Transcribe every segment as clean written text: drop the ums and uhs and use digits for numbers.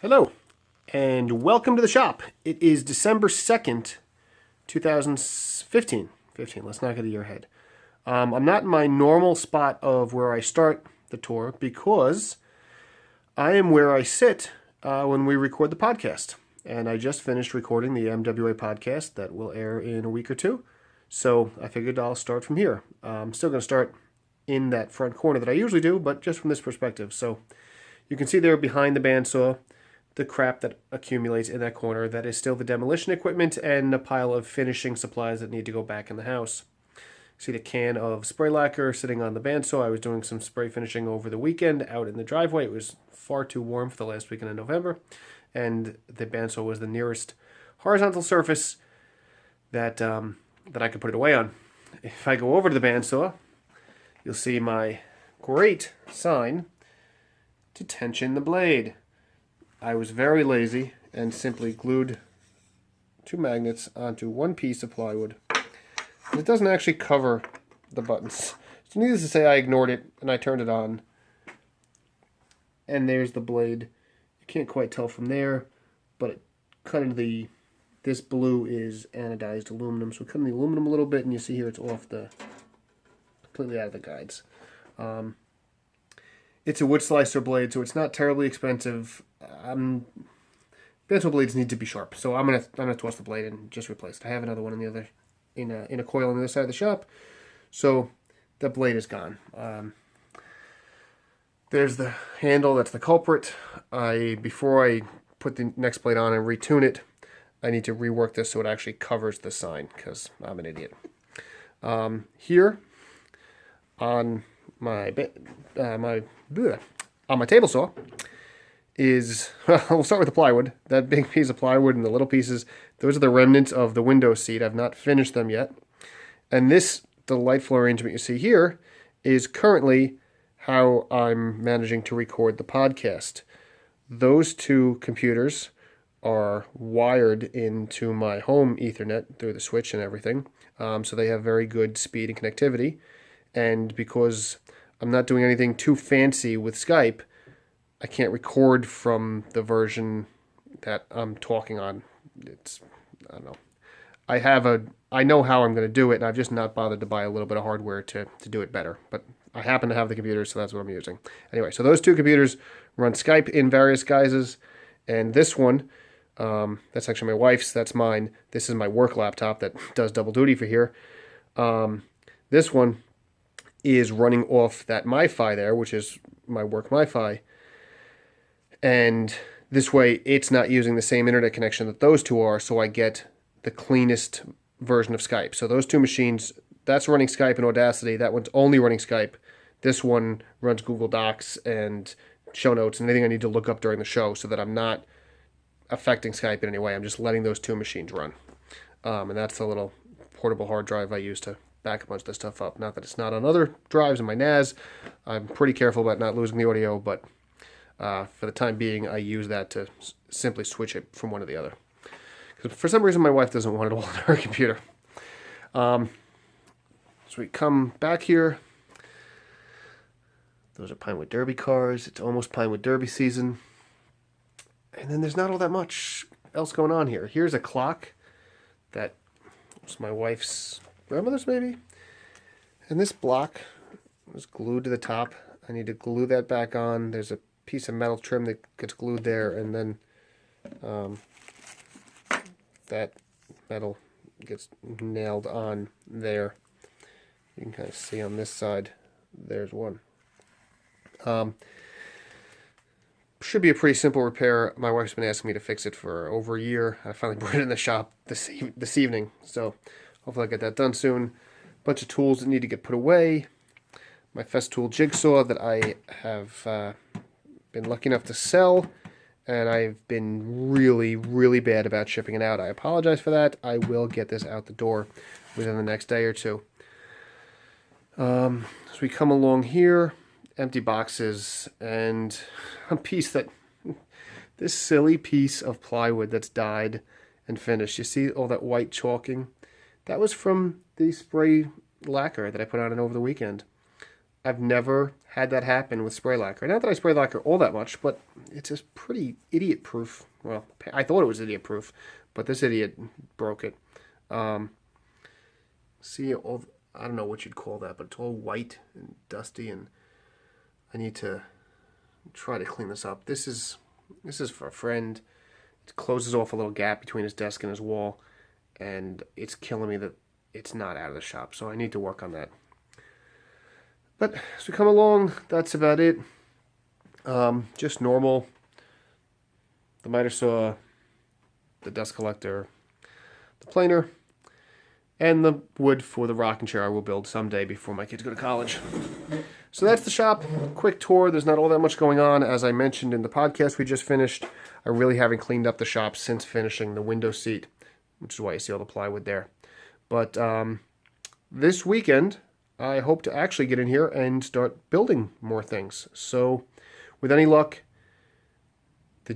Hello, and welcome to the shop. It is December 2nd, 2015. 15, let's not get a year ahead. I'm not in my normal spot of where I start the tour because I am where I sit when we record the podcast. And I just finished recording the MWA podcast that will air in a week or two. So I figured I'll start from here. I'm still going to start in that front corner that I usually do, but just from this perspective. So you can see there behind the bandsaw the crap that accumulates in that corner. That is still the demolition equipment and a pile of finishing supplies that need to go back in the house. See the can of spray lacquer sitting on the bandsaw. I was doing some spray finishing over the weekend out in the driveway. It was far too warm for the last weekend of November, and the bandsaw was the nearest horizontal surface that I could put it away on. If I go over to the bandsaw, you'll see my great sign to tension the blade. I was very lazy and simply glued two magnets onto one piece of plywood. It doesn't actually cover the buttons. So needless to say, I ignored it and I turned it on. And there's the blade. You can't quite tell from there, but it cut into this blue is anodized aluminum. So we cut in the aluminum a little bit, and you see here it's off completely out of the guides. It's a wood slicer blade, so it's not terribly expensive. Bandsaw blades need to be sharp, so I'm gonna toss the blade and just replace it. I have another one in a coil on the other side of the shop, so the blade is gone. There's the handle. That's the culprit. Before I put the next blade on and retune it, I need to rework this so it actually covers the sign because I'm an idiot. Here on my table saw is, well, we'll start with the plywood. That big piece of plywood and the little pieces, those are the remnants of the window seat. I've not finished them yet. And this delightful arrangement you see here is currently how I'm managing to record the podcast. Those two computers are wired into my home Ethernet through the switch and everything. So they have very good speed and connectivity. And because I'm not doing anything too fancy with Skype, I can't record from the version that I'm talking on. I don't know. I know how I'm going to do it, and I've just not bothered to buy a little bit of hardware to do it better. But I happen to have the computer, so that's what I'm using. Anyway, so those two computers run Skype in various guises, and this one, that's actually my wife's, that's mine. This is my work laptop that does double duty for here. This one is running off that MiFi there, which is my work MiFi. And this way, it's not using the same internet connection that those two are, so I get the cleanest version of Skype. So those two machines, that's running Skype and Audacity. That one's only running Skype. This one runs Google Docs and show notes and anything I need to look up during the show so that I'm not affecting Skype in any way. I'm just letting those two machines run. And that's the little portable hard drive I use to back a bunch of this stuff up. Not that it's not on other drives in my NAS. I'm pretty careful about not losing the audio, but for the time being, I use that to simply switch it from one to the other. Because for some reason, my wife doesn't want it all on her computer. So we come back here. Those are Pinewood Derby cars. It's almost Pinewood Derby season. And then there's not all that much else going on here. Here's a clock that was my wife's grandmother's, maybe. And this block was glued to the top. I need to glue that back on. There's a piece of metal trim that gets glued there, and then that metal gets nailed on there. You can kind of see on this side, there's one. Should be a pretty simple repair. My wife's been asking me to fix it for over a year. I finally brought it in the shop this evening, so hopefully I'll get that done soon. Bunch of tools that need to get put away. My Festool jigsaw that I have been lucky enough to sell, and I've been really, really bad about shipping it out. I apologize for that. I will get this out the door within the next day or two. So we come along here, empty boxes, and a piece this silly piece of plywood that's dyed and finished. You see all that white chalking? That was from the spray lacquer that I put on it over the weekend. I've never had that happen with spray lacquer. Not that I spray lacquer all that much, but it's a pretty idiot-proof. Well, I thought it was idiot-proof, but this idiot broke it. See, I don't know what you'd call that, but it's all white and dusty, and I need to try to clean this up. This is for a friend. It closes off a little gap between his desk and his wall, and it's killing me that it's not out of the shop, so I need to work on that. But as we come along, that's about it. Just normal. The miter saw, the dust collector, the planer, and the wood for the rocking chair I will build someday before my kids go to college. So that's the shop. Quick tour. There's not all that much going on. As I mentioned in the podcast we just finished, I really haven't cleaned up the shop since finishing the window seat, which is why you see all the plywood there. But this weekend, I hope to actually get in here and start building more things. So with any luck, the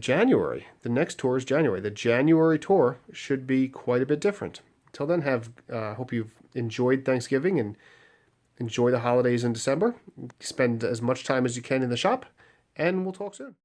next tour is January. The January tour should be quite a bit different. Until then, hope you've enjoyed Thanksgiving and enjoy the holidays in December. Spend as much time as you can in the shop, and we'll talk soon.